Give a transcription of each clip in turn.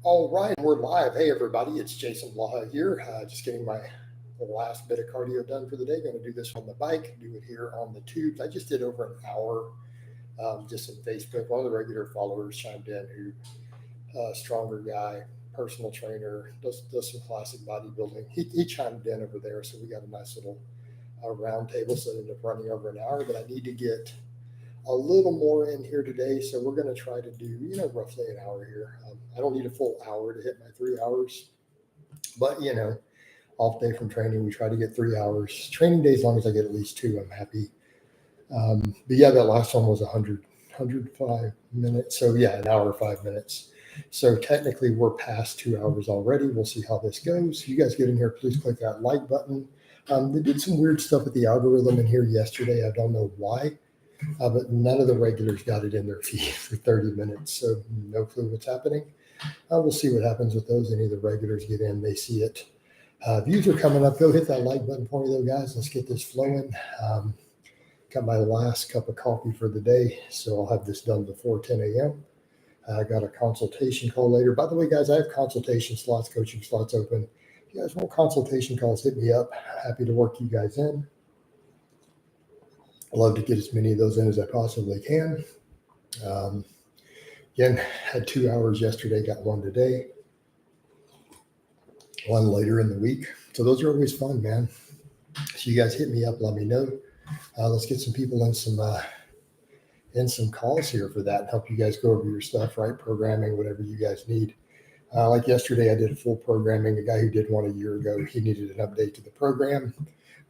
All right, we're live. Hey, everybody, it's Jason Blaha here. Just getting my last bit of cardio done for the day. Going to do this on the bike, do it here on the tubes. I just did over an hour just in Facebook. One of the regular followers chimed in who, stronger guy, personal trainer, does some classic bodybuilding. He chimed in over there, so we got a nice little round table, so it ended up running over an hour, but I need to get a little more in here today. So we're going to try to do, roughly an hour here. I don't need a full hour to hit my 3 hours, but, off day from training, we try to get 3 hours. Training days, as long as I get at least two, I'm happy. But yeah, that last one was 105 minutes. So yeah, an hour, 5 minutes. So technically we're past 2 hours already. We'll see how this goes. You guys get in here, please click that like button. They did some weird stuff with the algorithm in here yesterday. I don't know why. But none of the regulars got it in their feed for 30 minutes. So no clue what's happening. We'll see what happens with those. Any of the regulars get in, they see it. Views are coming up. Go hit that like button for me, though, guys. Let's get this flowing. Got my last cup of coffee for the day, so I'll have this done before 10 a.m. I got a consultation call later. By the way, guys, I have consultation slots, coaching slots open. If you guys want consultation calls, hit me up. Happy to work you guys in. I love to get as many of those in as I possibly can. Again, had 2 hours yesterday, got one today, one later in the week. So those are always fun, man. So you guys hit me up, let me know. Let's get some people in some calls here for that and help you guys go over your stuff, right? Programming, whatever you guys need. Like yesterday, I did a full programming. A guy who did one a year ago, he needed an update to the program.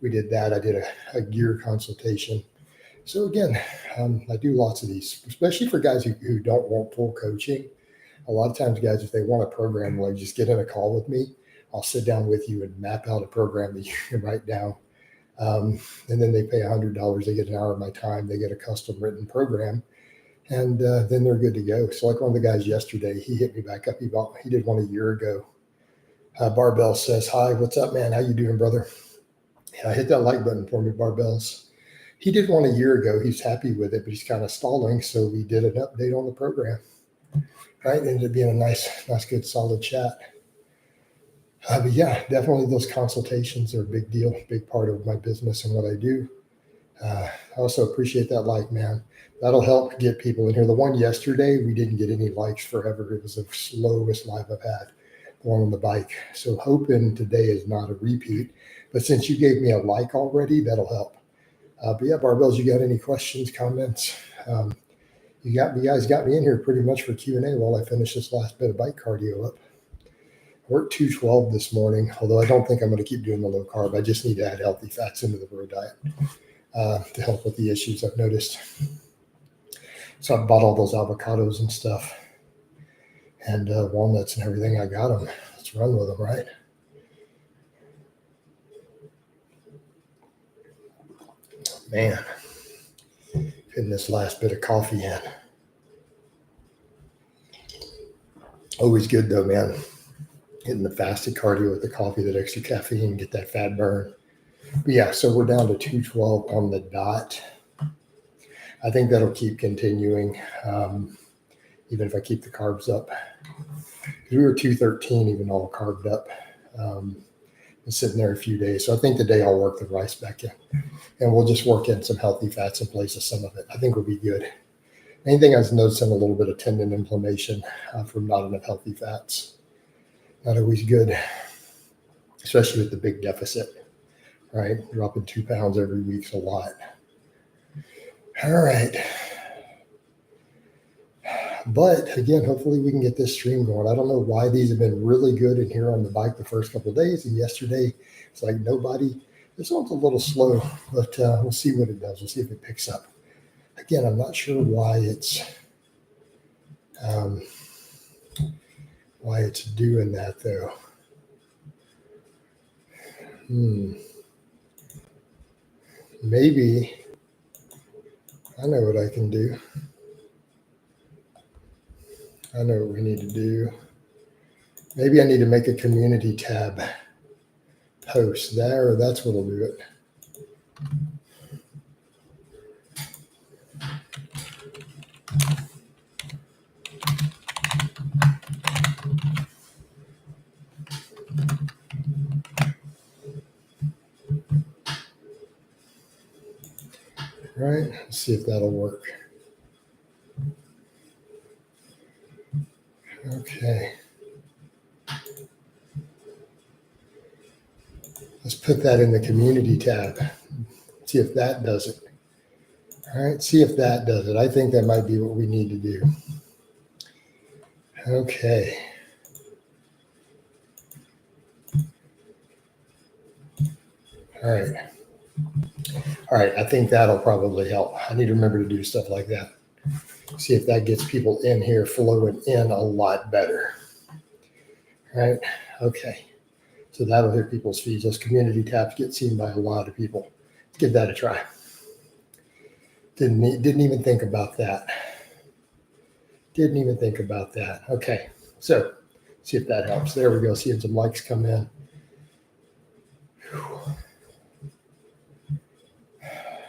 We did that. I did a gear consultation. So again, I do lots of these, especially for guys who don't want full coaching. A lot of times, guys, if they want a program, like just get in a call with me. I'll sit down with you and map out a program that you can write down. And then they pay $100. They get an hour of my time. They get a custom written program, and then they're good to go. So like one of the guys yesterday, he hit me back up. He did one a year ago. Barbell says, "Hi, what's up, man? How you doing, brother?" Yeah, hit that like button for me, Barbells. He did one a year ago. He's happy with it, but he's kind of stalling. So we did an update on the program. Right? It ended up being a nice, good, solid chat. But yeah, definitely those consultations are a big deal, big part of my business and what I do. I also appreciate that like, man. That'll help get people in here. The one yesterday, we didn't get any likes forever. It was the slowest live I've had, the one on the bike. So hoping today is not a repeat. But since you gave me a like already, that'll help. But yeah, Barbells, you got any questions, comments? You guys got me in here pretty much for Q&A while I finish this last bit of bike cardio up. I worked 212 this morning, although I don't think I'm going to keep doing the low carb. I just need to add healthy fats into the bro diet to help with the issues I've noticed. So I bought all those avocados and stuff and walnuts and everything. I got them. Let's run with them, right? Man, getting this last bit of coffee in. Always good though, man. Hitting the fasted cardio with the coffee, that extra caffeine, get that fat burn. But yeah, so we're down to 212 on the dot. I think that'll keep continuing, even if I keep the carbs up. We were 213 even all carbed up. Been sitting there a few days. So I think today I'll work the rice back in. And we'll just work in some healthy fats in place of some of it. I think we'll be good. Anything I was noticing a little bit of tendon inflammation from not enough healthy fats. Not always good, especially with the big deficit, right? Dropping 2 pounds every week's a lot. All right. But again, hopefully we can get this stream going. I don't know why these have been really good in here on the bike the first couple of days. And yesterday, it's like nobody. This one's a little slow, but we'll see what it does. We'll see if it picks up. Again, I'm not sure why it's doing that though. Maybe I know what I can do. I know what we need to do. Maybe I need to make a community tab post there. That's what'll do it. All right, let's see if that'll work. Okay. Let's put that in the community tab. See if that does it. All right, see if that does it. I think that might be what we need to do. Okay. All right. All right, I think that'll probably help. I need to remember to do stuff like that. See if that gets people in here flowing in a lot better. All right, okay. So that'll hit people's feeds. Those community tabs get seen by a lot of people. Let's give that a try. Didn't even think about that. Didn't even think about that. Okay, so see if that helps. There we go. Seeing some likes come in. Whew.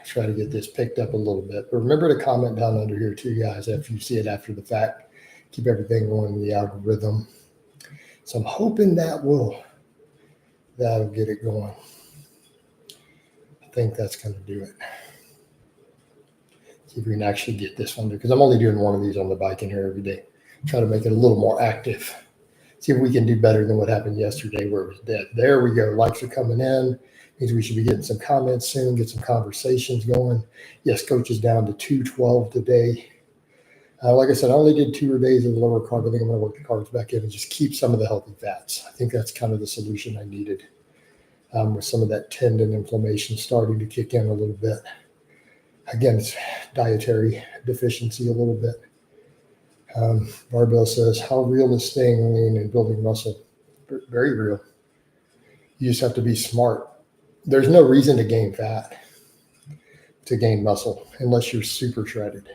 Try to get this picked up a little bit. But remember to comment down under here too, guys, after you see it after the fact. Keep everything going in the algorithm. So I'm hoping that'll get it going. I think that's going to do it. See if we can actually get this one, because I'm only doing one of these on the bike in here every day. Try to make it a little more active. See if we can do better than what happened yesterday where it was dead. There we go. Likes are coming in. Means we should be getting some comments soon, get some conversations going. Yes, coach is down to 212 today. Like I said, I only did 2 days of the lower carb. I think I'm going to work the carbs back in and just keep some of the healthy fats. I think that's kind of the solution I needed with some of that tendon inflammation starting to kick in a little bit. Again, it's dietary deficiency a little bit. Barbell says, how real is staying lean and building muscle? Very real. You just have to be smart. There's no reason to gain fat, to gain muscle, unless you're super shredded.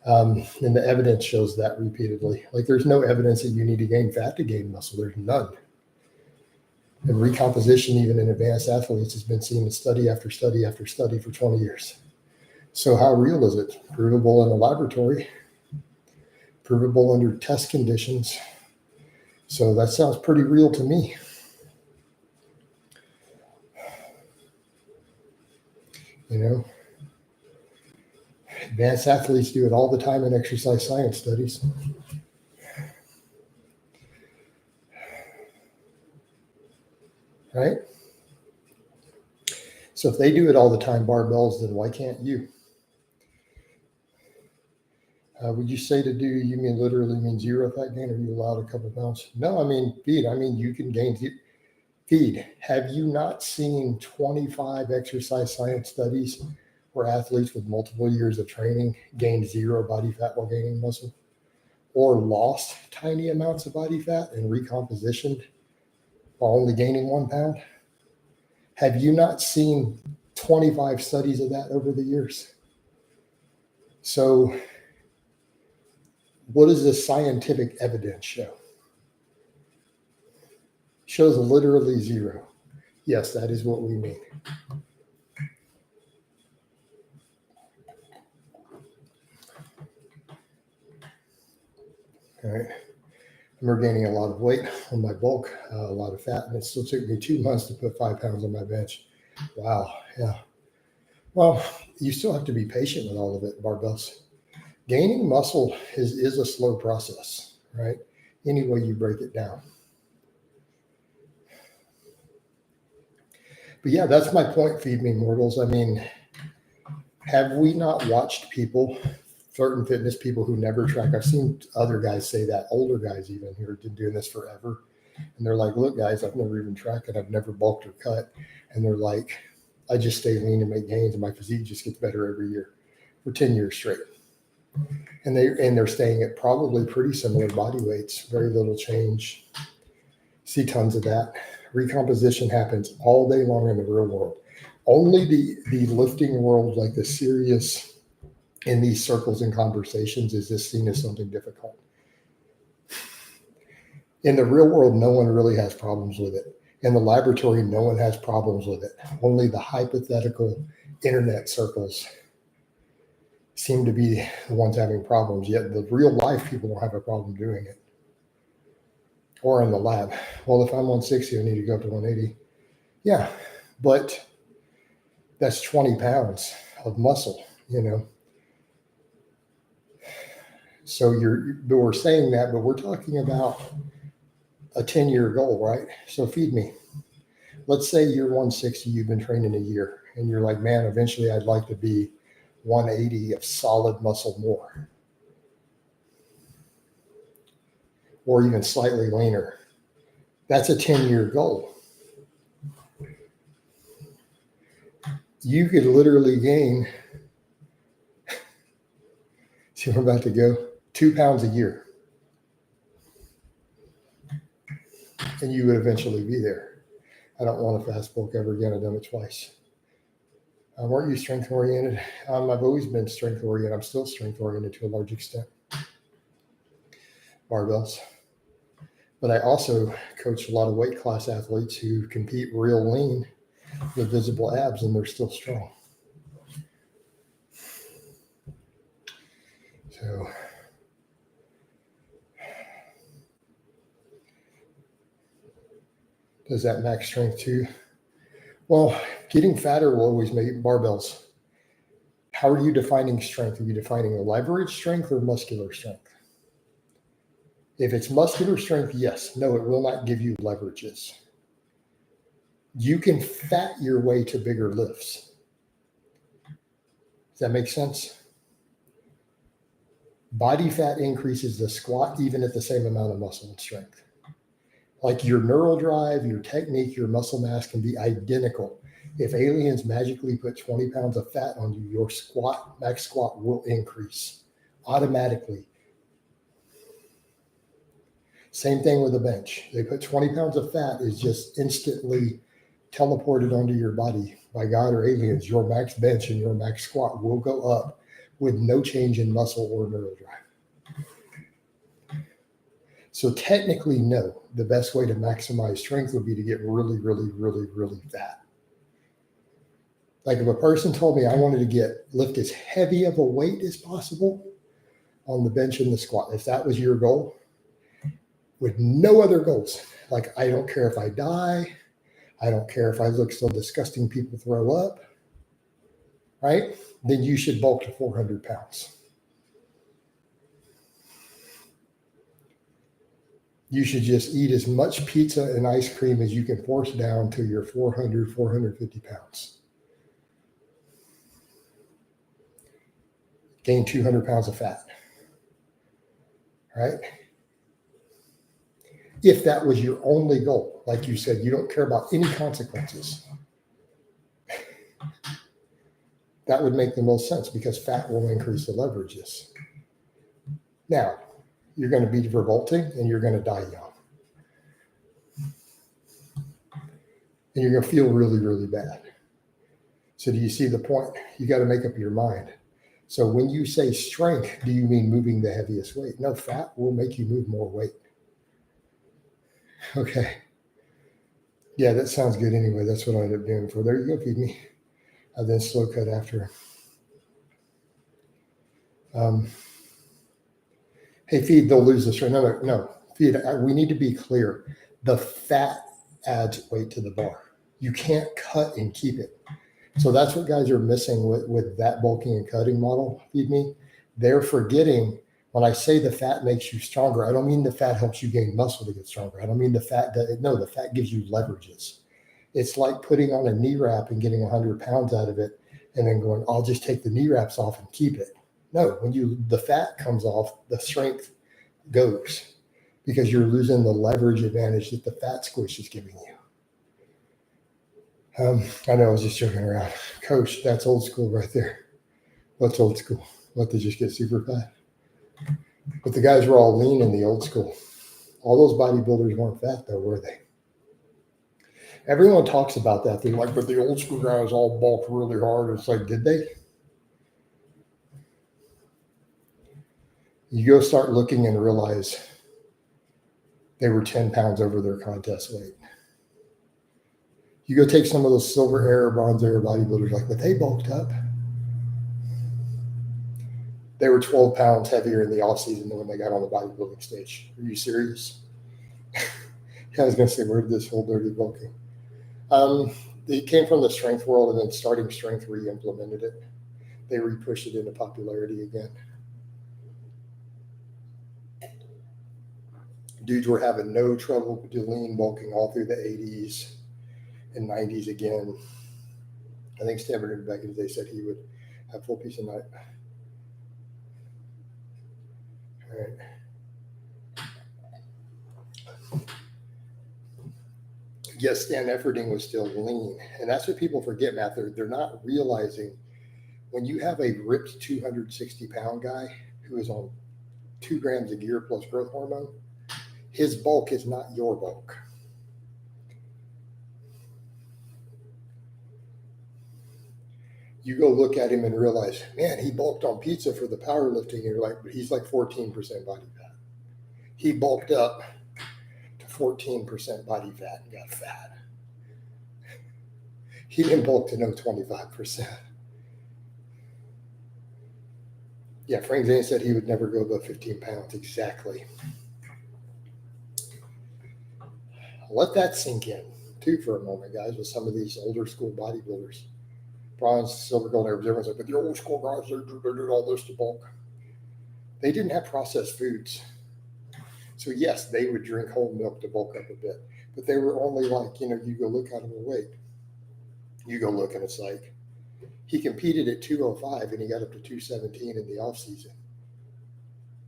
And the evidence shows that repeatedly. Like there's no evidence that you need to gain fat to gain muscle. There's none. And recomposition, even in advanced athletes, has been seen in study after study after study for 20 years. So how real is it? Provable in a laboratory, provable under test conditions. So that sounds pretty real to me. You know, advanced athletes do it all the time in exercise science studies. Right? So if they do it all the time, barbells, then why can't you? Would you say to do, you mean literally mean zero fat gain? Are you allowed a couple pounds? No, I mean feed. I mean, you can gain feed. Have you not seen 25 exercise science studies where athletes with multiple years of training gained zero body fat while gaining muscle, or lost tiny amounts of body fat and recompositioned while only gaining 1 pound? Have you not seen 25 studies of that over the years? So what does the scientific evidence show? Shows literally zero. Yes, that is what we mean. All right. I'm gaining a lot of weight on my bulk, a lot of fat, and it still took me 2 months to put 5 pounds on my bench. Wow. Yeah. Well, you still have to be patient with all of it, barbells. Gaining muscle is a slow process, right? Any way you break it down. But yeah, that's my point, feed me mortals. I mean, have we not watched people, certain fitness people who never track? I've seen other guys say that, older guys even who have been doing this forever. And they're like, look, guys, I've never even tracked it. I've never bulked or cut. And they're like, I just stay lean and make gains, and my physique just gets better every year for 10 years straight. And they're staying at probably pretty similar body weights, very little change. See tons of that. Recomposition happens all day long in the real world. Only the lifting world, like the serious in these circles and conversations, is this seen as something difficult. In the real world, no one really has problems with it. In the laboratory, no one has problems with it. Only the hypothetical internet circles seem to be the ones having problems, yet the real life people don't have a problem doing it. Or in the lab. Well, if I'm 160, I need to go up to 180. Yeah, but that's 20 pounds. of muscle, So we're saying that, but we're talking about a 10-year goal, right? So feed me. Let's say you're 160, you've been training a year, and you're like, man, eventually I'd like to be 180 of solid muscle more, or even slightly leaner. That's a 10-year goal. You could literally gain, see where I'm about to go, 2 pounds a year. And you would eventually be there. I don't want to fast bulk ever again. I've done it twice. Weren't you strength oriented? I've always been strength oriented. I'm still strength oriented to a large extent. Barbells. But I also coach a lot of weight class athletes who compete real lean with visible abs, and they're still strong. So does that max strength too? Well, getting fatter will always make barbells. How are you defining strength? Are you defining leverage strength or muscular strength? If it's muscular strength, yes. No, it will not give you leverages. You can fat your way to bigger lifts. Does that make sense? Body fat increases the squat even at the same amount of muscle and strength. Like your neural drive, your technique, your muscle mass can be identical. If aliens magically put 20 pounds of fat on you, your max squat will increase automatically. Same thing with a bench. They put 20 pounds of fat, is just instantly teleported onto your body by God or aliens. Your max bench and your max squat will go up with no change in muscle or neural drive. So technically, no. The best way to maximize strength would be to get really, really, really, really fat. Like if a person told me I wanted to lift as heavy of a weight as possible on the bench and the squat, if that was your goal, with no other goals, like I don't care if I die, I don't care if I look so disgusting people throw up, right? Then you should bulk to 400 pounds. You should just eat as much pizza and ice cream as you can force down to your 400, 450 pounds. Gain 200 pounds of fat, right? If that was your only goal, like you said, you don't care about any consequences. That would make the most sense because fat will increase the leverages. Now, you're going to be revolting and you're going to die young. And you're going to feel really, really bad. So do you see the point? You got to make up your mind. So when you say strength, do you mean moving the heaviest weight? No, fat will make you move more weight. Okay. Yeah, that sounds good anyway. That's what I ended up doing before. There you go, feed me. And then slow cut after. Hey, feed, they'll lose the strength. No, feed. We need to be clear. The fat adds weight to the bar. You can't cut and keep it. So that's what guys are missing with that bulking and cutting model, feed me. They're forgetting when I say the fat makes you stronger, I don't mean the fat helps you gain muscle to get stronger. I don't mean the fat gives you leverages. It's like putting on a knee wrap and getting 100 pounds out of it and then going, I'll just take the knee wraps off and keep it. No, when the fat comes off, the strength goes because you're losing the leverage advantage that the fat squish is giving you. I know I was just joking around. Coach, that's old school right there. What's old school? What, they just get super fat? But the guys were all lean in the old school. All those bodybuilders weren't fat though, were they? Everyone talks about that. They're like, but the old school guys all bulked really hard. It's like, did they? You go start looking and realize they were 10 pounds over their contest weight. You go take some of those silver era, bronze era bodybuilders, like, but they bulked up. They were 12 pounds heavier in the off season than when they got on the bodybuilding stage. Are you serious? I was going to say, where did this whole dirty bulking? It came from the strength world, and then starting strength re-implemented it. they re-pushed it into popularity again. Dudes were having no trouble lean bulking all through the 80s and 90s again. I think Stanford back in the day said he would have full piece a night. All right. Yes, Stan Efferding was still lean. And that's what people forget, Matt. They're not realizing when you have a ripped 260-pound guy who is on 2 grams of gear plus growth hormone, his bulk is not your bulk. You go look at him and realize, man, he bulked on pizza for the powerlifting. And you're like, but he's like 14% body fat. He bulked up to 14% body fat and got fat. He didn't bulk to no 25%. Yeah, Frank Zane said he would never go above 15 pounds. Exactly. Let that sink in, too, for a moment, guys, with some of these older school bodybuilders. Bronze, silver, gold, everyone's like, but the old school guys, they did all this to bulk. They didn't have processed foods. So, yes, they would drink whole milk to bulk up a bit. But they were only like, you go look at them and wait. You go look and it's like, he competed at 205 and he got up to 217 in the off season.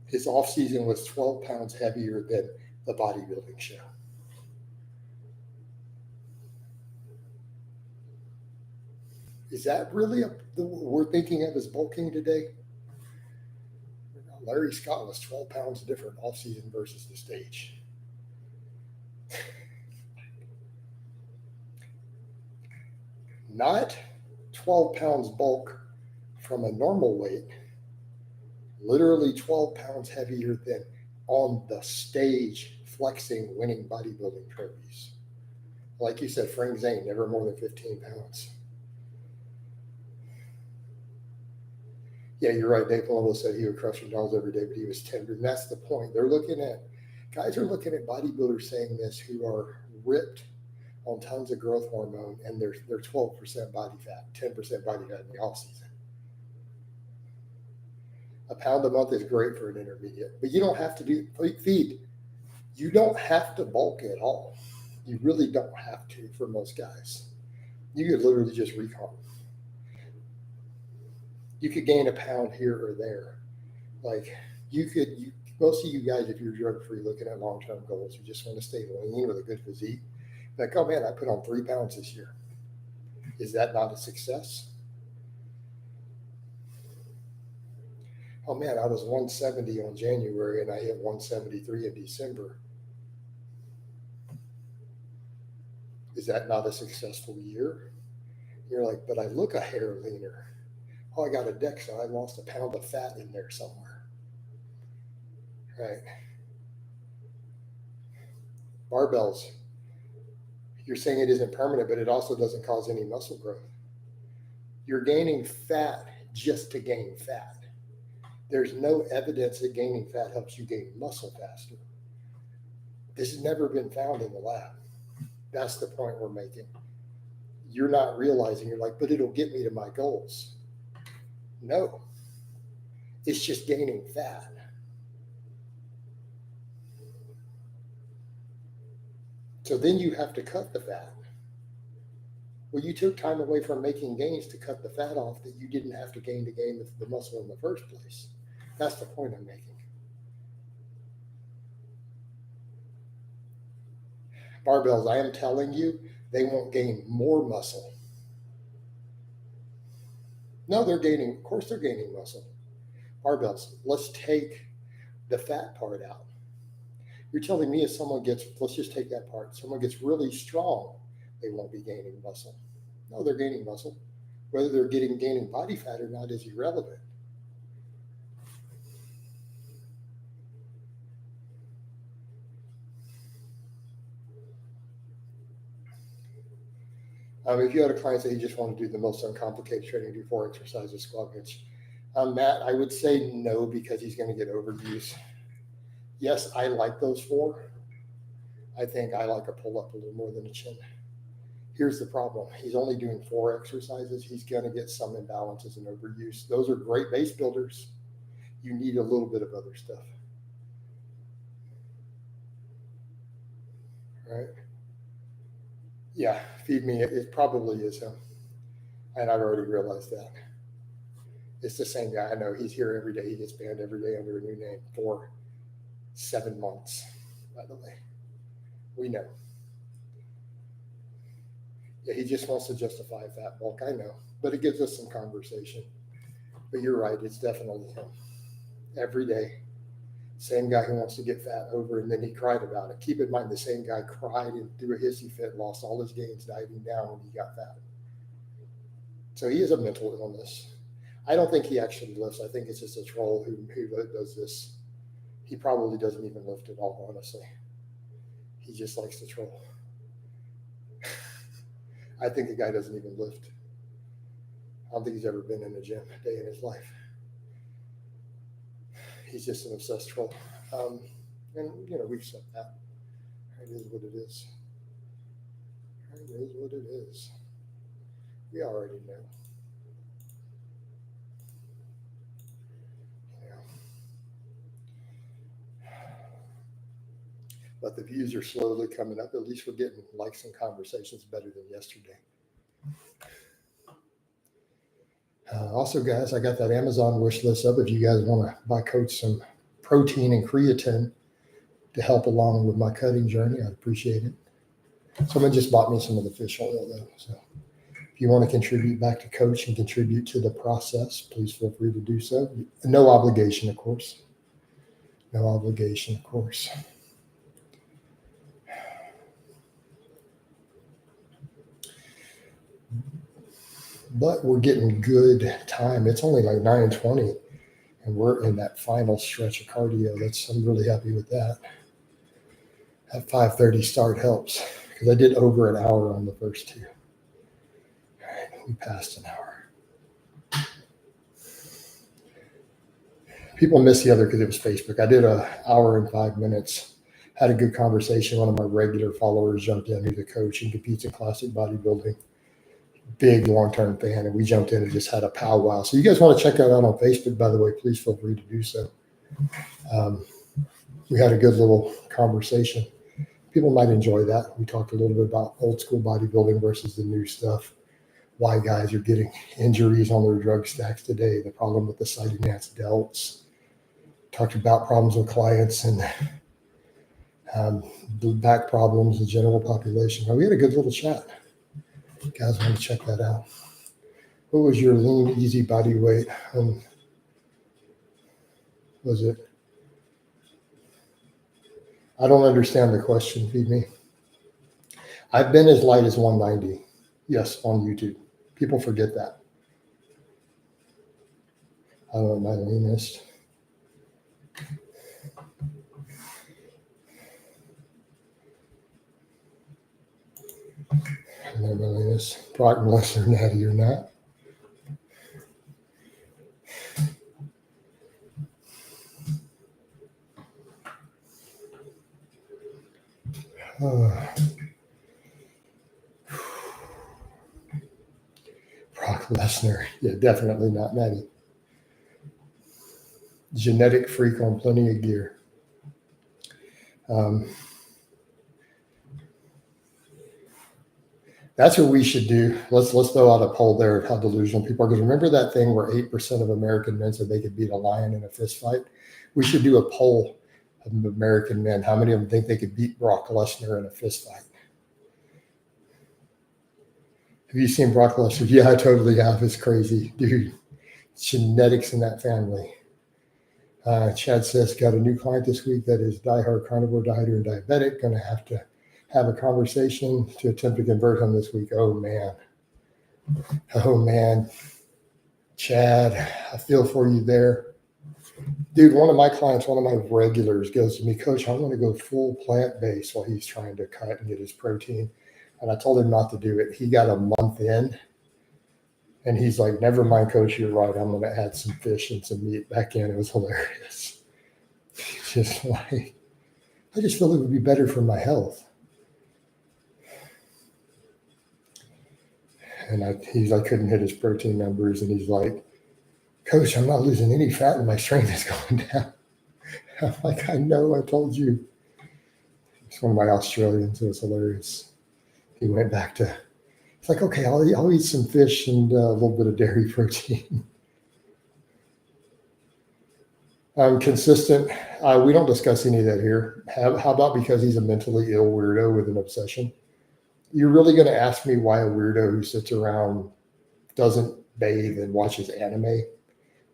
His off season was 12 pounds heavier than the bodybuilding show. Is that really what we're thinking of as bulking today? Larry Scott was 12 pounds different off season versus the stage. Not 12 pounds bulk from a normal weight, literally 12 pounds heavier than on the stage flexing, winning bodybuilding trophies. Like you said, Frank Zane, never more than 15 pounds. Yeah, you're right. Dave Palumbo said he would crush McDonald's every day, but he was tender. And that's the point. Guys are looking at bodybuilders saying this who are ripped on tons of growth hormone and they're 12% body fat, 10% body fat in the off season. A pound a month is great for an intermediate, but you don't have to feed. You don't have to bulk at all. You really don't have to for most guys. You could literally just recon. You could gain a pound here or there. Like most of you guys, if you're drug-free looking at long-term goals, you just want to stay lean with a good physique. Like, oh man, I put on 3 pounds this year. Is that not a success? Oh man, I was 170 on January and I hit 173 in December. Is that not a successful year? You're like, but I look a hair leaner. Oh, I got a DEXA. I lost a pound of fat in there somewhere. Right. Barbells. You're saying it isn't permanent, but it also doesn't cause any muscle growth. You're gaining fat just to gain fat. There's no evidence that gaining fat helps you gain muscle faster. This has never been found in the lab. That's the point we're making. You're not realizing, you're like, but it'll get me to my goals. No, it's just gaining fat. So then you have to cut the fat. Well, you took time away from making gains to cut the fat off that you didn't have to gain the muscle in the first place. That's the point I'm making. Barbells, I am telling you, they won't gain more muscle. No, of course they're gaining muscle. Barbells, let's take the fat part out. You're telling me if let's just take that part, someone gets really strong, they won't be gaining muscle. No, they're gaining muscle. Whether they're gaining body fat or not is irrelevant. If you had a client say you just want to do the most uncomplicated training, do 4 exercises, squat, bench. Matt, I would say no because he's going to get overuse. Yes, I like those 4. I think I like a pull-up a little more than a chin. Here's the problem. He's only doing 4 exercises. He's going to get some imbalances and overuse. Those are great base builders. You need a little bit of other stuff. Right? Yeah, feed me. It probably is him. And I've already realized that. It's the same guy. I know he's here every day. He gets banned every day under a new name for 7 months, by the way. We know. Yeah, he just wants to justify fat bulk. I know. But it gives us some conversation. But you're right. It's definitely him. Every day. Same guy who wants to get fat over, and then he cried about it. Keep in mind, the same guy cried and threw a hissy fit, lost all his gains dieting down when he got fat. So he has a mental illness. I don't think he actually lifts. I think it's just a troll who does this. He probably doesn't even lift at all, honestly. He just likes to troll. I think the guy doesn't even lift. I don't think he's ever been in a gym a day in his life. He's just an obsessed troll. And, we've said that. It is what it is. It is what it is. We already know. But the views are slowly coming up. At least we're getting likes and conversations better than yesterday. Also, guys, I got that Amazon wish list up. If you guys want to buy Coach some protein and creatine to help along with my cutting journey, I'd appreciate it. Someone just bought me some of the fish oil, though. So if you want to contribute back to Coach and contribute to the process, please feel free to do so. No obligation, of course. No obligation, of course. But we're getting good time. It's only like 9:20, and we're in that final stretch of cardio. I'm really happy with that. That 5:30 start helps because I did over an hour on the first 2. All right, we passed an hour. People miss the other because it was Facebook. I did an hour and 5 minutes. Had a good conversation. One of my regular followers jumped in, who's a coach and competes in classic bodybuilding. Big long-term fan, and we jumped in and just had a powwow. So you guys want to check that out on Facebook, by the way, please feel free to do so. We had a good little conversation. People might enjoy that. We talked a little bit about old school bodybuilding versus the new stuff, why guys are getting injuries on their drug stacks today, the problem with the side enhanced delts. Talked about problems with clients and the back problems, the general population. But we had a good little chat. You guys want to check that out. What was your lean, easy body weight? Was it? I don't understand the question. Feed me. I've been as light as 190. Yes, on YouTube. People forget that. I don't know my leanest. I don't know my leanest. Brock, unless they're natty or not. Brock Lesnar. Yeah, definitely not natty. Genetic freak on plenty of gear. That's what we should do. Let's throw out a poll there of how delusional people are. Because remember that thing where 8% of American men said they could beat a lion in a fist fight? We should do a poll of American men. How many of them think they could beat Brock Lesnar in a fist fight? Have you seen Brock Lesnar? Yeah, I totally have. It's crazy. Dude, genetics in that family. Chad says, got a new client this week that is diehard carnivore dieter and diabetic. Going to have a conversation to attempt to convert him this week. Oh, man. Chad, I feel for you there. Dude, one of my clients, one of my regulars goes to me, Coach, I want to go full plant-based while he's trying to cut and get his protein. And I told him not to do it. He got a month in, and he's like, never mind, Coach, you're right. I'm going to add some fish and some meat back in. It was hilarious. Just like, I just feel it would be better for my health. And I couldn't hit his protein numbers. And he's like, Coach, I'm not losing any fat and my strength is going down. I'm like, I know, I told you. It's one of my Australians. It was hilarious. He went back to, it's like, okay, I'll eat some fish and a little bit of dairy protein. I'm consistent. We don't discuss any of that here. How about because he's a mentally ill weirdo with an obsession? You're really going to ask me why a weirdo who sits around, doesn't bathe and watches anime,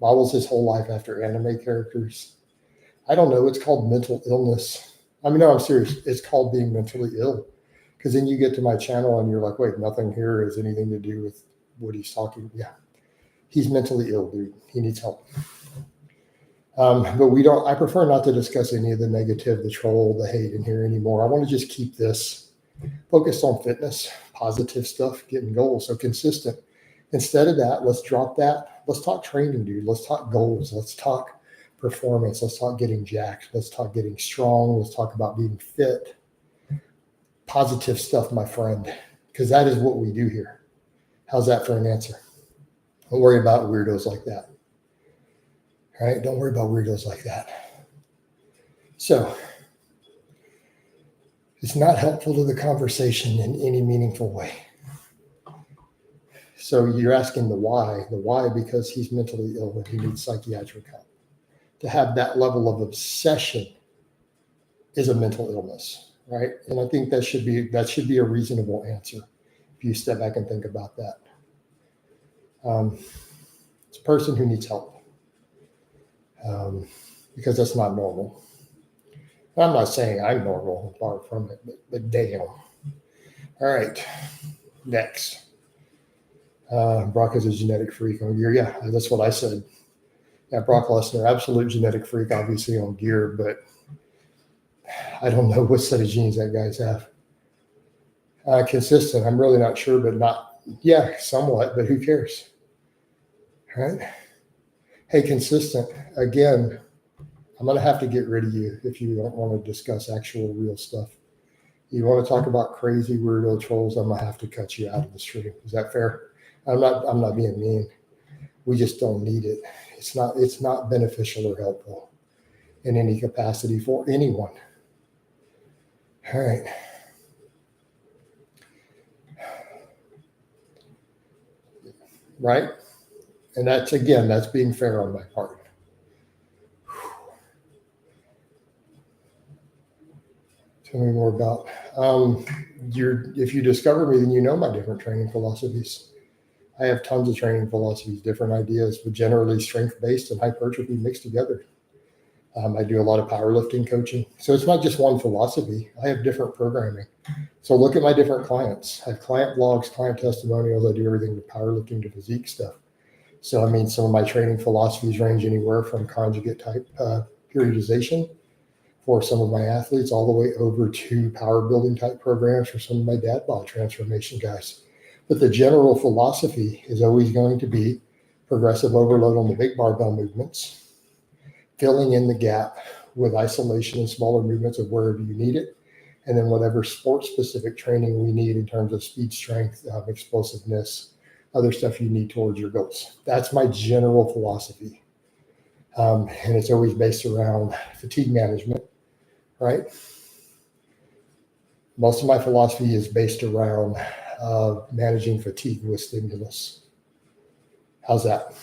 models his whole life after anime characters? I don't know. It's called mental illness. I mean, no, I'm serious. It's called being mentally ill. Because then you get to my channel and you're like, wait, nothing here has anything to do with what he's talking. Yeah, he's mentally ill, dude. He needs help. But I prefer not to discuss any of the negative, the troll, the hate in here anymore. I want to just keep this focused on fitness, positive stuff, getting goals. So consistent. Instead of that, let's drop that. Let's talk training, dude. Let's talk goals. Let's talk performance. Let's talk getting jacked. Let's talk getting strong. Let's talk about being fit. Positive stuff, my friend, because that is what we do here. How's that for an answer? Don't worry about weirdos like that. All right? Don't worry about weirdos like that. So it's not helpful to the conversation in any meaningful way. So you're asking the why. The why because he's mentally ill and he needs psychiatric help. To have that level of obsession is a mental illness, right? And I think that should be a reasonable answer if you step back and think about that. It's a person who needs help because that's not normal. I'm not saying I'm normal, far from it, but damn. All right, next. Brock is a genetic freak on gear. Yeah, that's what I said. Yeah, Brock Lesnar, absolute genetic freak, obviously on gear, but I don't know what set of genes that guys have. Consistent, I'm really not sure, but not, yeah, somewhat, but who cares? Right? Hey, consistent, again, I'm going to have to get rid of you if you don't want to discuss actual real stuff. You want to talk about crazy weirdo trolls, I'm going to have to cut you out of the stream. Is that fair? I'm not being mean. We just don't need it. It's not beneficial or helpful in any capacity for anyone. All right. Right? And that's being fair on my part. Tell me more about if you discover me, then you know my different training philosophies. I have tons of training philosophies, different ideas, but generally strength-based and hypertrophy mixed together. I do a lot of powerlifting coaching. So it's not just one philosophy. I have different programming. So look at my different clients. I have client blogs, client testimonials. I do everything from powerlifting to physique stuff. So, I mean, some of my training philosophies range anywhere from conjugate type periodization for some of my athletes all the way over to power building type programs for some of my dad bod transformation guys. But the general philosophy is always going to be progressive overload on the big barbell movements, filling in the gap with isolation and smaller movements of wherever you need it, and then whatever sport-specific training we need in terms of speed, strength, explosiveness, other stuff you need towards your goals. That's my general philosophy. And it's always based around fatigue management, right? Most of my philosophy is based around managing fatigue with stimulus. How's that?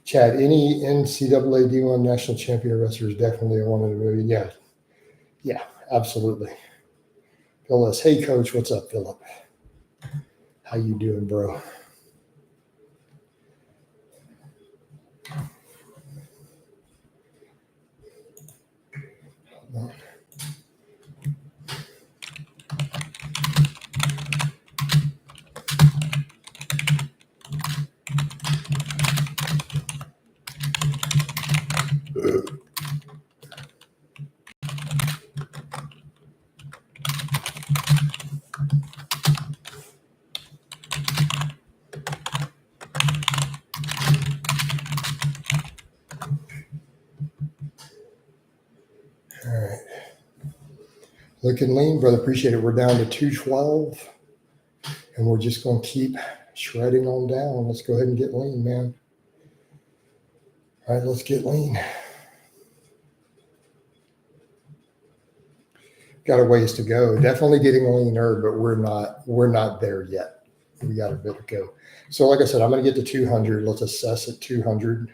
Chad, any NCAA D1 national champion wrestler is definitely a one in a million. Yeah, absolutely. Phyllis, hey coach, what's up, Philip? How you doing, bro? Hold on. All right. Looking lean, brother. Appreciate it. We're down to 212, and we're just going to keep shredding on down. Let's go ahead and get lean, man. All right, let's get lean. Got a ways to go. Definitely getting leaner, but we're not there yet. We got a bit to go. So like I said, I'm going to get to 200. Let's assess at 200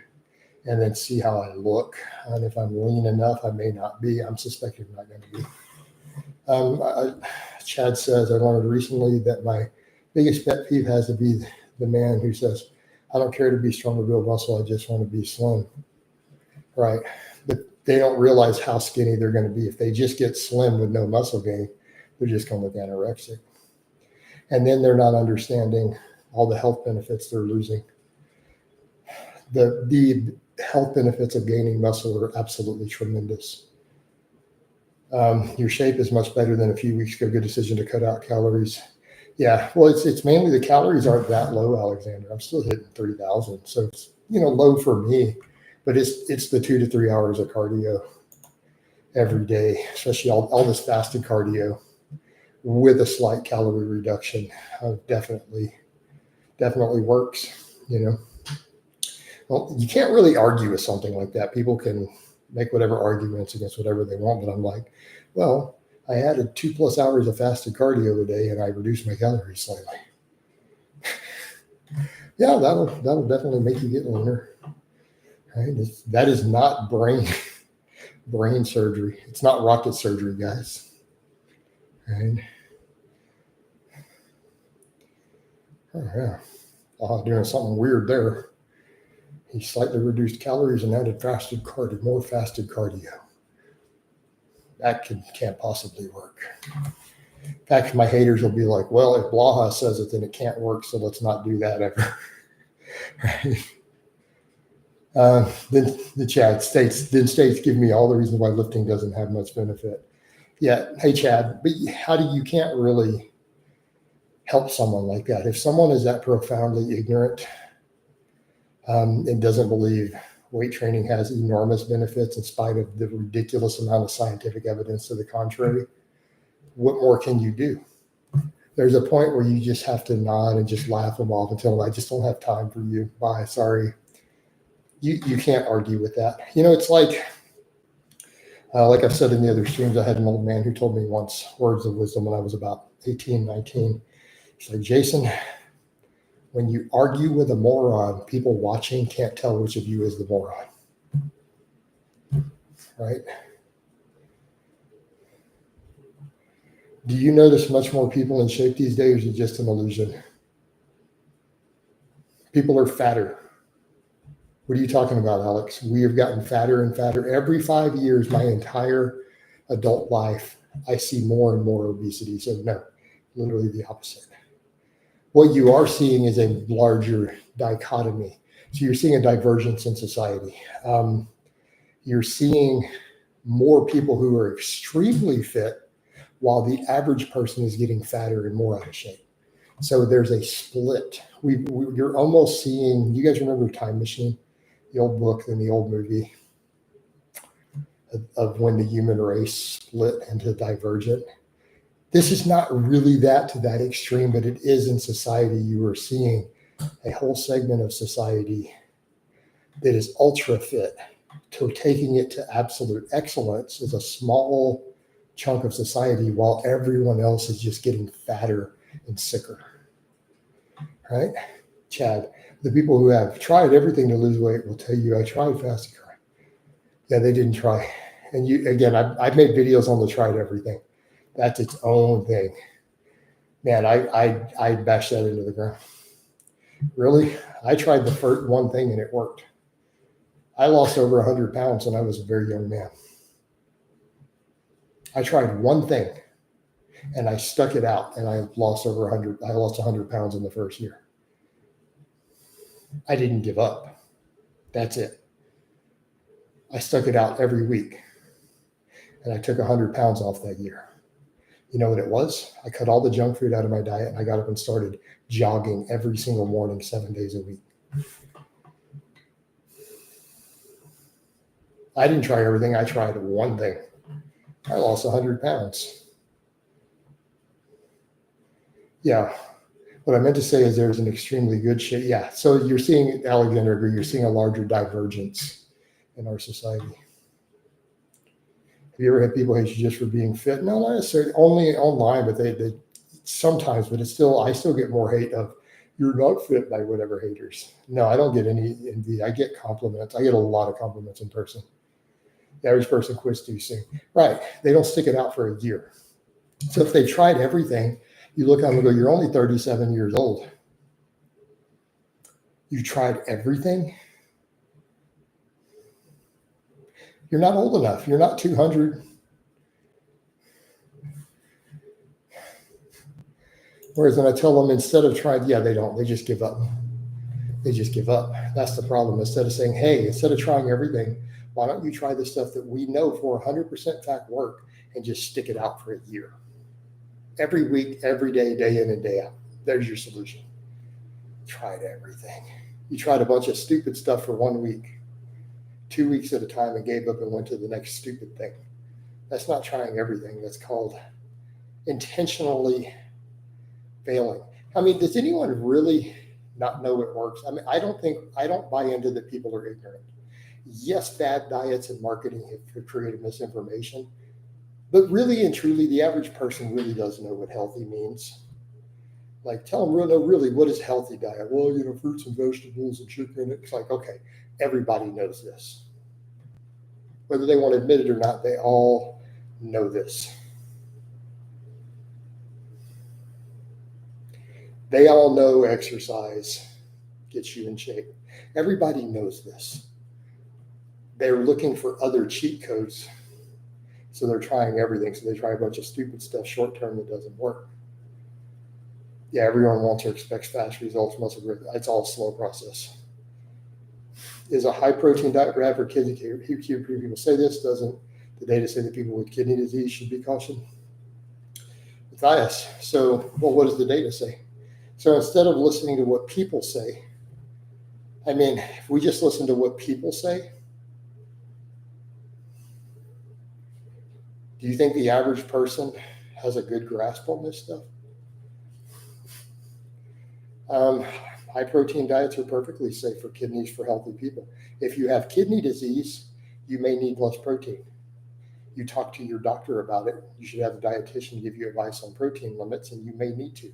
and then see how I look. And if I'm lean enough, I may not be. I'm suspecting I'm not going to be. Chad says, I learned recently that my biggest pet peeve has to be the man who says, I don't care to be strong or build muscle. I just want to be slim. Right. But they don't realize how skinny they're going to be. If they just get slim with no muscle gain, they're just going to look anorexic. And then they're not understanding all the health benefits they're losing. The health benefits of gaining muscle are absolutely tremendous. Your shape is much better than a few weeks ago. Good decision to cut out calories. Yeah, well, it's mainly the calories aren't that low, Alexander. I'm still hitting 3,000, so it's low for me, but it's the 2 to 3 hours of cardio every day, especially all this fasted cardio with a slight calorie reduction. Definitely works. Well, you can't really argue with something like that. People can make whatever arguments against whatever they want, but I'm like, well, I added 2+ hours of fasted cardio a day and I reduced my calories slightly. Yeah, that'll definitely make you get leaner. Right? That is not brain surgery. It's not rocket surgery, guys. Right? Oh yeah. Doing something weird there. He slightly reduced calories and added more fasted cardio. That can't possibly work. In fact, my haters will be like, well, if Blaha says it, then it can't work, so let's not do that ever. Right? Then the Chad states give me all the reasons why lifting doesn't have much benefit. Yeah, hey Chad, but you can't really help someone like that. If someone is that profoundly ignorant and doesn't believe weight training has enormous benefits in spite of the ridiculous amount of scientific evidence to the contrary, what more can you do? There's a point where you just have to nod and just laugh them off and tell them, I just don't have time for you. Bye. Sorry. You can't argue with that. It's like I've said in the other streams, I had an old man who told me once words of wisdom when I was about 18, 19. He's like, Jason, when you argue with a moron, people watching can't tell which of you is the moron. Right? Do you notice much more people in shape these days, or is it just an illusion? People are fatter. What are you talking about, Alex? We have gotten fatter and fatter. Every 5 years, my entire adult life, I see more and more obesity. So no, literally the opposite. What you are seeing is a larger dichotomy. So you're seeing a divergence in society. You're seeing more people who are extremely fit while the average person is getting fatter and more out of shape. So there's a split. You're almost seeing, you guys remember Time Machine, the old book and the old movie of when the human race split into divergent? This is not really to that extreme, but it is in society. You are seeing a whole segment of society that is ultra fit, to taking it to absolute excellence is a small chunk of society, while everyone else is just getting fatter and sicker. Right? Chad, the people who have tried everything to lose weight will tell you, I tried fasted cardio. Yeah, they didn't try. And I've made videos on the tried everything. That's its own thing. Man, I bashed that into the ground. Really? I tried the first one thing and it worked. I lost over 100 pounds when I was a very young man. I tried one thing and I stuck it out, and I lost over 100. I lost 100 pounds in the first year. I didn't give up. That's it. I stuck it out every week, and I took 100 pounds off that year. You know what it was? I cut all the junk food out of my diet, and I got up and started jogging every single morning, 7 days a week. I didn't try everything. I tried one thing. I lost 100 pounds. Yeah. What I meant to say is there's an extremely good shape. Yeah. So you're seeing, Alexander, you're seeing a larger divergence in our society. Have you ever had people hate you just for being fit? No, not necessarily. Only online, but they sometimes, but it's still, I still get more hate of you're not fit by whatever haters. No, I don't get any envy. I get compliments. I get a lot of compliments in person. The average person quits too soon. Right. They don't stick it out for a year. So if they tried everything, you look at them and go, you're only 37 years old. You tried everything? You're not old enough. You're not 200. Whereas when I tell them instead of trying, yeah, they don't. They just give up. They just give up. That's the problem. Instead of saying, hey, instead of trying everything, why don't you try the stuff that we know for 100% fact work and just stick it out for a year? Every week, every day, day in and day out. There's your solution. Tried everything. You tried a bunch of stupid stuff for 1 week, 2 weeks at a time, and gave up and went to the next stupid thing. That's not trying everything. That's called intentionally failing. I mean, does anyone really not know it works? I mean, I don't buy into that people are ignorant. Yes, bad diets and marketing have created misinformation, but really and truly, the average person really does know what healthy means. Like, tell them really, what is healthy diet? Well, fruits and vegetables and chicken. It's like, okay, everybody knows this. Whether they want to admit it or not, they all know this. They all know exercise gets you in shape. Everybody knows this. They're looking for other cheat codes. So they're trying everything. So they try a bunch of stupid stuff short term that doesn't work. Yeah, everyone wants or expects fast results. It's all a slow process. Is a high protein diet bad for kids? People say this. Doesn't the data say that people with kidney disease should be cautioned? It's bias. So, well, what does the data say? So instead of listening to what people say, I mean, if we just listen to what people say, do you think the average person has a good grasp on this stuff? High protein diets are perfectly safe for kidneys for healthy people. If you have kidney disease, you may need less protein. You talk to your doctor about it. You should have a dietitian give you advice on protein limits, and you may need to.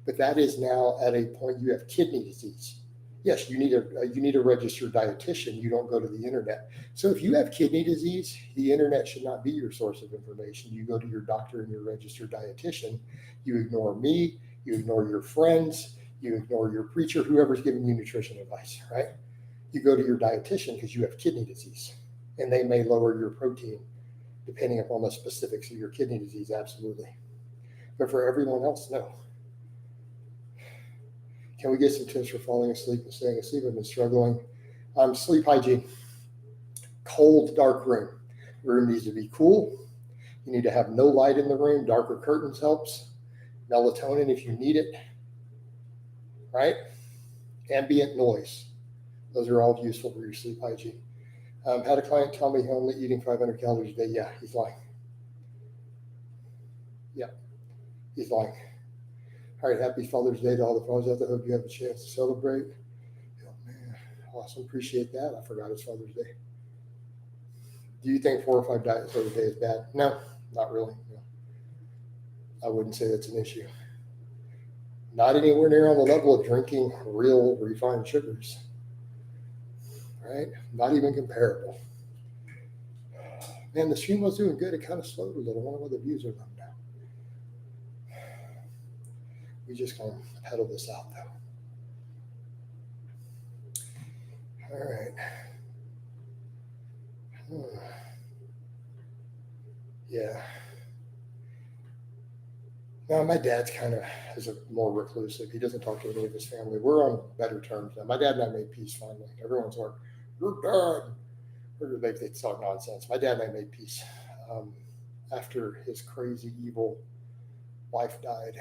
But that is now at a point you have kidney disease. Yes, you need a registered dietitian. You don't go to the internet. So if you have kidney disease, the internet should not be your source of information. You go to your doctor and your registered dietitian. You ignore me. You ignore your friends. You ignore your preacher, whoever's giving you nutrition advice, right? You go to your dietitian because you have kidney disease, and they may lower your protein depending upon the specifics of your kidney disease, absolutely. But for everyone else, no. Can we get some tips for falling asleep and staying asleep? I've been struggling. Sleep hygiene. Cold, dark room. The room needs to be cool. You need to have no light in the room. Darker curtains helps. Melatonin if you need it. Right? Ambient noise. Those are all useful for your sleep hygiene. Had a client tell me he's only eating 500 calories a day. Yeah, he's lying. Yeah, he's lying. All right, happy Father's Day to all the fathers out there. Hope you have a chance to celebrate. Oh, man, awesome. Appreciate that. I forgot it's Father's Day. Do you think 4 or 5 diets every day is bad? No, not really. No. I wouldn't say that's an issue. Not anywhere near on the level of drinking real refined sugars. Right? Not even comparable. Man, the stream was doing good. It kind of slowed a little. I wonder what the views are low now. We just gonna pedal this out though. All right. Yeah. Now my dad's kind of is a more reclusive. He doesn't talk to any of his family. We're on better terms now. My dad and I made peace finally. Everyone's like, "Your dad," or they talk nonsense. My dad and I made peace after his crazy, evil wife died.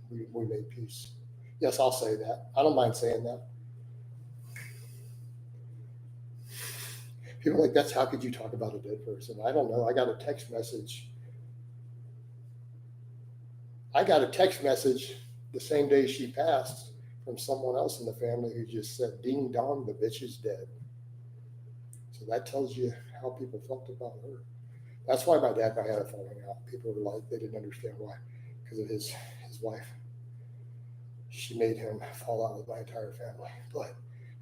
We made peace. Yes, I'll say that. I don't mind saying that. People are like, that's how could you talk about a dead person? I don't know. I got a text message the same day she passed from someone else in the family who just said, ding dong, the bitch is dead. So that tells you how people felt about her. That's why my dad and I had a falling out. People were like, they didn't understand why, because of his wife. She made him fall out with my entire family. But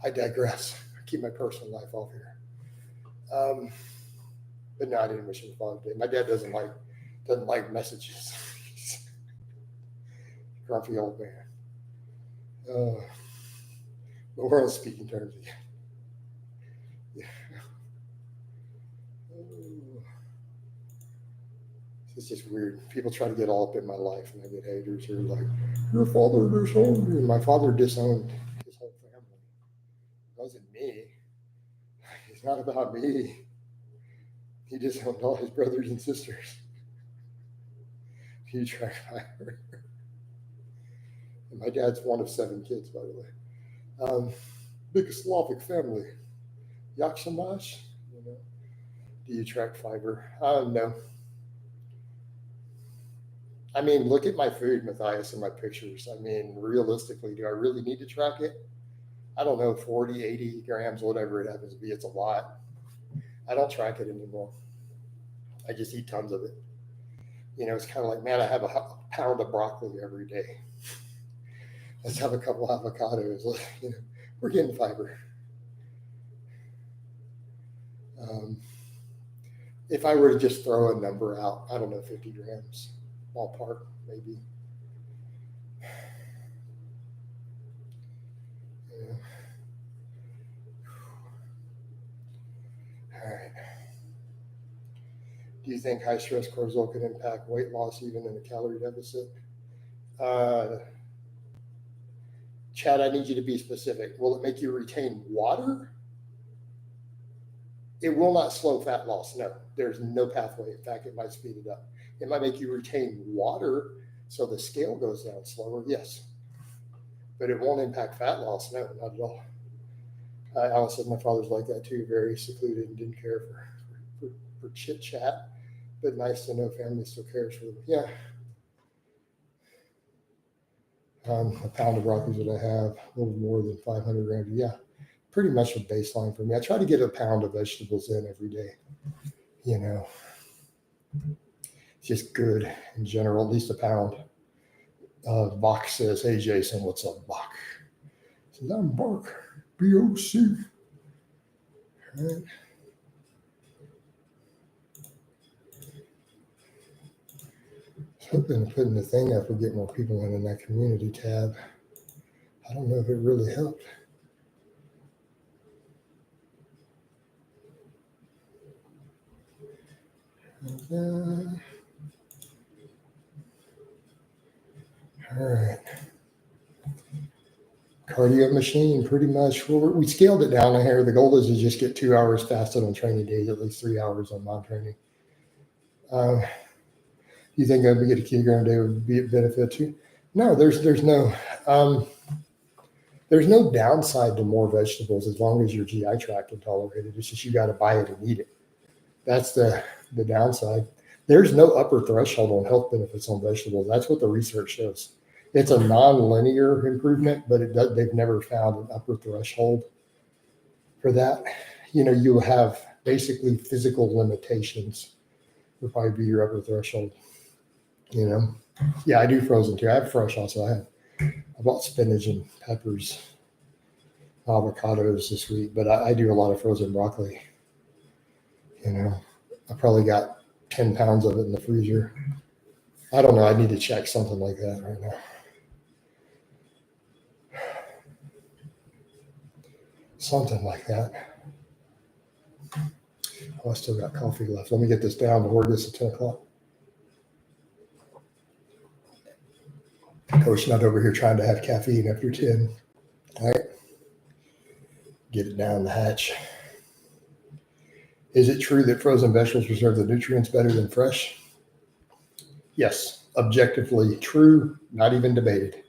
I digress. I keep my personal life off here. But no, I didn't wish him Father's Day. My dad doesn't like messages. Grumpy old man. But we're on speaking terms again. Yeah. It's just weird. People try to get all up in my life, and I get haters who are like, your father disowned you. My father disowned his whole family. It wasn't me. It's not about me. He disowned all his brothers and sisters. He tried fire. And my dad's one of 7 kids, by the way. Big Slavic family. Yaksamash, Do you track fiber? No. I mean, look at my food, Matthias, and my pictures. I mean, realistically, do I really need to track it? I don't know, 40, 80 grams, whatever it happens to be. It's a lot. I don't track it anymore. I just eat tons of it. It's kind of like, man, I have a pound of broccoli every day. Let's have a couple avocados. We're getting fiber. If I were to just throw a number out, I don't know, 50 grams, ballpark, maybe. Yeah. All right. Do you think high stress cortisol can impact weight loss even in a calorie deficit? Chad, I need you to be specific. Will it make you retain water? It will not slow fat loss. No, there's no pathway. In fact, it might speed it up. It might make you retain water so the scale goes down slower. Yes. But it won't impact fat loss. No, not at all. I always said my father's like that too, very secluded and didn't care for chit chat, but nice to know family still cares for them. Yeah. A pound of broccoli that I have, a little more than 500 grams. Yeah, pretty much a baseline for me. I try to get a pound of vegetables in every day. It's just good in general, at least a pound. Bach says, hey, Jason, what's up, Bach? He says, I'm Bach, B-O-C. All right. Hoping to putting the thing up would get more people in that community tab. I don't know if it really helped. All right. Cardio machine, pretty much. We scaled it down here. The goal is to just get 2 hours fasted on training days, at least 3 hours on non-training. You think I'd get a kilogram a day would be a benefit too? No, there's no downside to more vegetables as long as your GI tract can tolerate it. It's just you got to buy it and eat it. That's the downside. There's no upper threshold on health benefits on vegetables. That's what the research shows. It's a non-linear improvement, but they've never found an upper threshold for that. You have basically physical limitations would probably be your upper threshold. Yeah, I do frozen too. I have fresh also. I bought spinach and peppers, avocados this week, but I do a lot of frozen broccoli. I probably got 10 pounds of it in the freezer. I don't know. I need to check something like that right now. Something like that. Oh, I still got coffee left. Let me get this down before it gets to 10 o'clock. Coach not over here trying to have caffeine after 10. All right. Get it down the hatch. Is it true that frozen vegetables preserve the nutrients better than fresh? Yes. Objectively true, not even debated.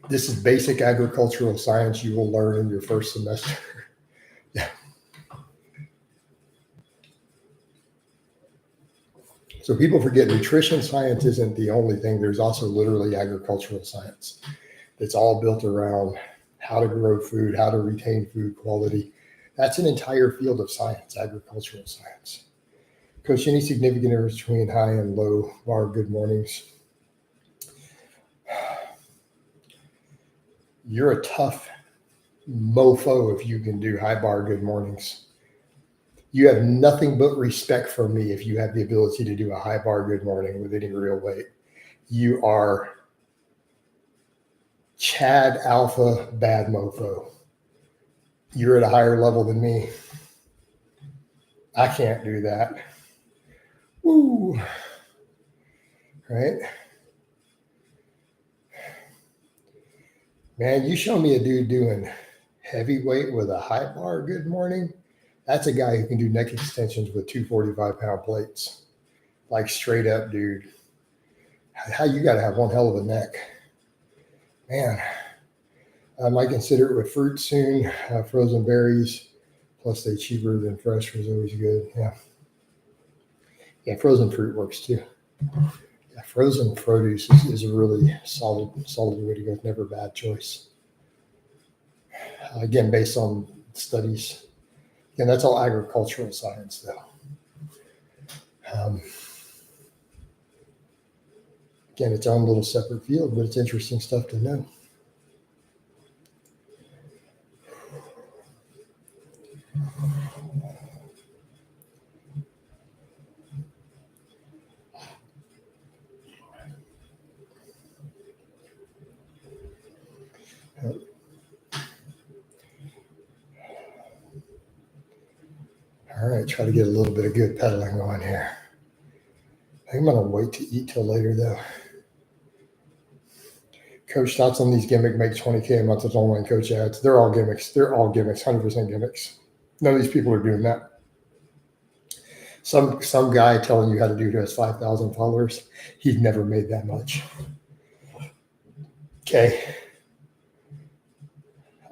This is basic agricultural science you will learn in your first semester. Yeah. So people forget nutrition science isn't the only thing. There's also literally agricultural science. It's all built around how to grow food, how to retain food quality. That's an entire field of science, agricultural science. Coach, any significant difference between high and low bar good mornings? You're a tough mofo if you can do high bar good mornings. You have nothing but respect for me if you have the ability to do a high bar good morning with any real weight. You are Chad Alpha bad mofo. You're at a higher level than me. I can't do that. Woo. Right? Man, you show me a dude doing heavyweight with a high bar good morning. That's a guy who can do neck extensions with 245-pound plates. Like straight up, dude. How you got to have one hell of a neck. Man, I might consider it with fruit soon. Frozen berries, plus they cheaper than fresh was always good. Yeah. Yeah, frozen fruit works too. Yeah, frozen produce is a really solid way to go. It's never a bad choice. Again, based on studies. And that's all agricultural science, though. Again, its own little separate field, but it's interesting stuff to know. All right, try to get a little bit of good pedaling on here. I think I'm going to wait to eat till later, though. Coach, thoughts on these gimmick make 20K a month with online coach ads? They're all gimmicks. They're all gimmicks, 100% gimmicks. None of these people are doing that. Some guy telling you how to do it who has 5,000 followers, he's never made that much. Okay.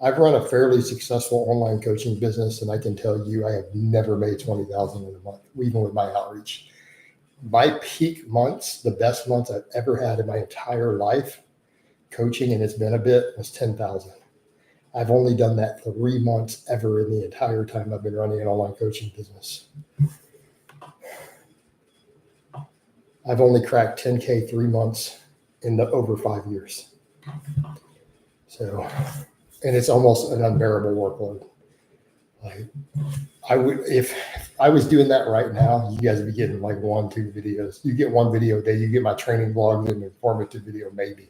I've run a fairly successful online coaching business, and I can tell you I have never made 20,000 in a month, even with my outreach. My peak months, the best months I've ever had in my entire life, coaching, and it's been a bit, was 10,000. I've only done that 3 months ever in the entire time I've been running an online coaching business. I've only cracked 10K 3 months in the over 5 years. So, and it's almost an unbearable workload. Like I would, if I was doing that right now, you guys would be getting like 1-2 videos. You get one video a day. You get my training vlogs and informative video, maybe.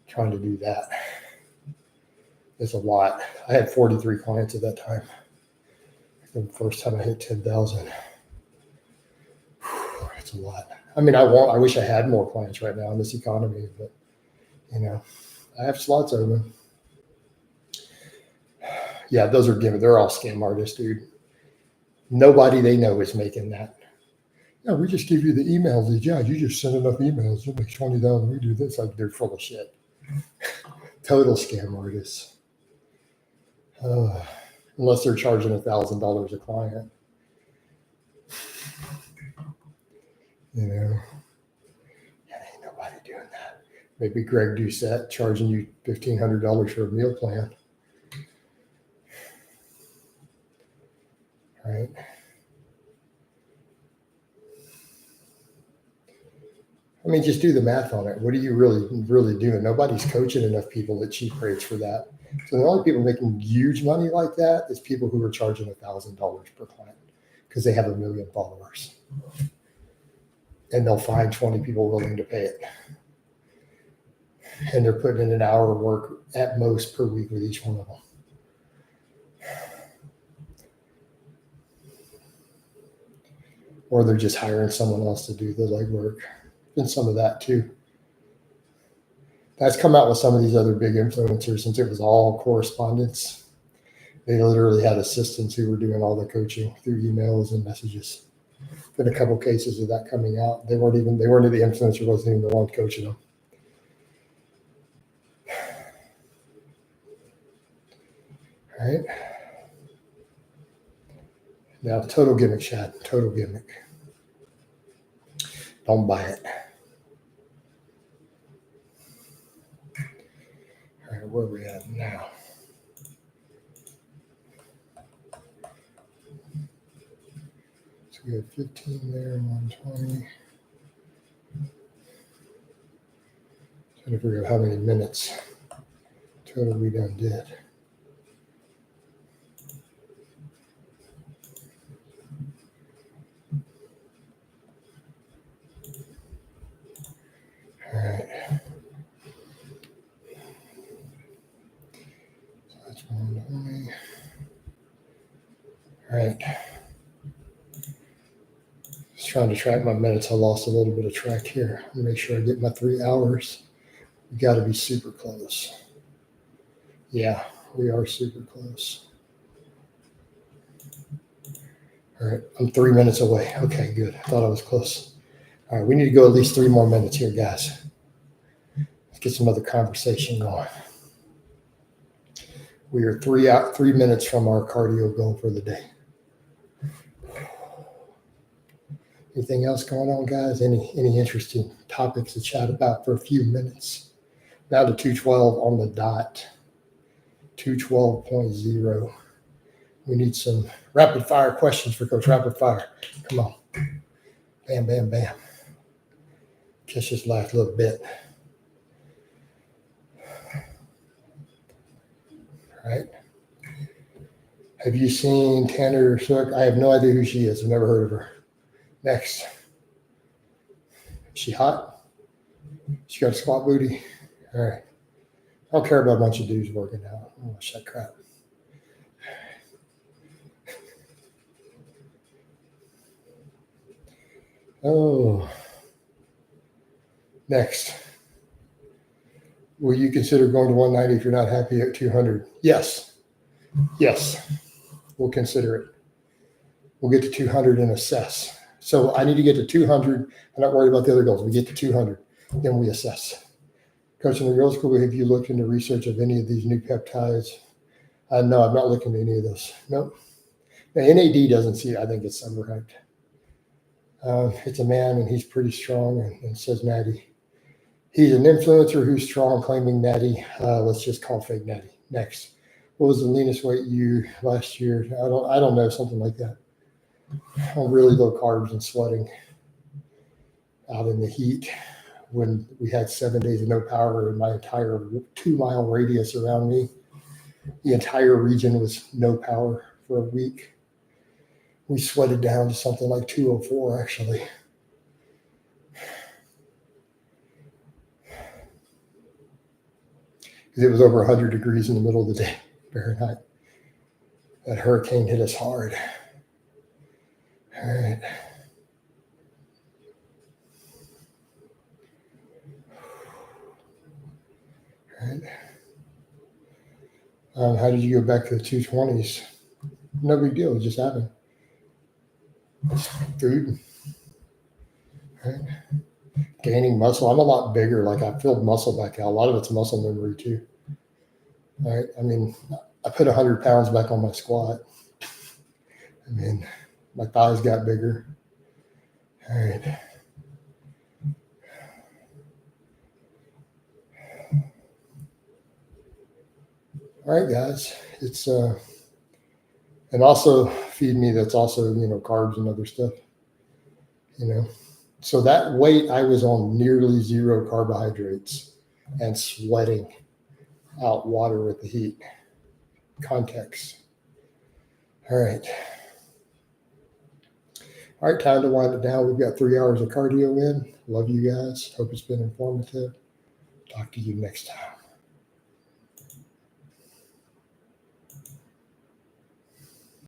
Trying to do that. It's a lot. I had 43 clients at that time. The first time I hit 10,000. It's a lot. I mean, I wish I had more clients right now in this economy, but you know, I have slots open. Yeah, those are given. They're all scam artists, dude. Nobody they know is making that. Yeah, we just give you the emails. Yeah, you just send enough emails. You'll make 20,000. We do this. Like they're full of shit. Total scam artists. Unless they're charging $1,000 a client. You know, yeah, ain't nobody doing that. Maybe Greg Doucette charging you $1,500 for a meal plan. Right? I mean, just do the math on it. What are you really doing? Nobody's coaching enough people at cheap rates for that. So the only people making huge money like that is people who are charging $1,000 per client because they have 1 million followers. And they'll find 20 people willing to pay it. And they're putting in an hour of work at most per week with each one of them. Or they're just hiring someone else to do the legwork. And some of that too. That's come out with some of these other big influencers since it was all correspondence. They literally had assistants who were doing all the coaching through emails and messages. Been a couple cases of that coming out. They weren't the influencer wasn't even the one coaching them. All right. Now, total gimmick, Chad. Total gimmick. Don't buy it. All right, where are we at now? So we have 15 there, 120. Trying to figure out how many minutes total we done did. All right. So that's 120. All right. Just trying to track my minutes. I lost a little bit of track here. I'll make sure I get my 3 hours. We got to be super close. Yeah, we are super close. All right, I'm 3 minutes away. Okay, good. I thought I was close. All right, we need to go at least 3 more minutes here, guys. Let's get some other conversation going. We are 3 minutes from our cardio goal for the day. Anything else going on, guys? Any interesting topics to chat about for a few minutes? Now to 212 on the dot. 212.0. We need some rapid fire questions for Coach. Rapid fire. Come on. Bam, bam, bam. Catch this last little bit. All right. Have you seen Tanner Sook? I have no idea who she is. I've never heard of her. Next. Is she hot? She got a squat booty? All right. I don't care about a bunch of dudes working out. Oh, shut crap. Oh. Next. Will you consider going to 190 if you're not happy at 200? Yes. Yes. We'll consider it. We'll get to 200 and assess. So I need to get to 200. I'm not worried about the other goals. We get to 200. Then we assess. Coach, in the girls' school, have you looked into research of any of these new peptides? No, I've not looked into any of those. Nope. The NAD doesn't see it. I think it's overhyped. It's a man, and he's pretty strong, and says natty. He's an influencer who's strong, claiming natty. Let's just call fake natty. Next. What was the leanest weight you last year? I don't know, something like that. I'm really low carbs and sweating out in the heat when we had 7 days of no power in my entire 2-mile radius around me. The entire region was no power for a week. We sweated down to something like 204, actually. Because it was over 100 degrees in the middle of the day, Fahrenheit. That hurricane hit us hard. All right. All right. How did you go back to the 220s? No big deal. It just happened. Food. All right. Gaining muscle. I'm a lot bigger. Like I filled muscle back out. A lot of it's muscle memory too. All right. I mean, I put 100 pounds back on my squat. I mean, my thighs got bigger. All right. All right, guys. It's and also feed me. That's also, carbs and other stuff. So that weight, I was on nearly zero carbohydrates and sweating out water with the heat. Context. All right. All right, time to wind it down. We've got 3 hours of cardio in. Love you guys. Hope it's been informative. Talk to you next time.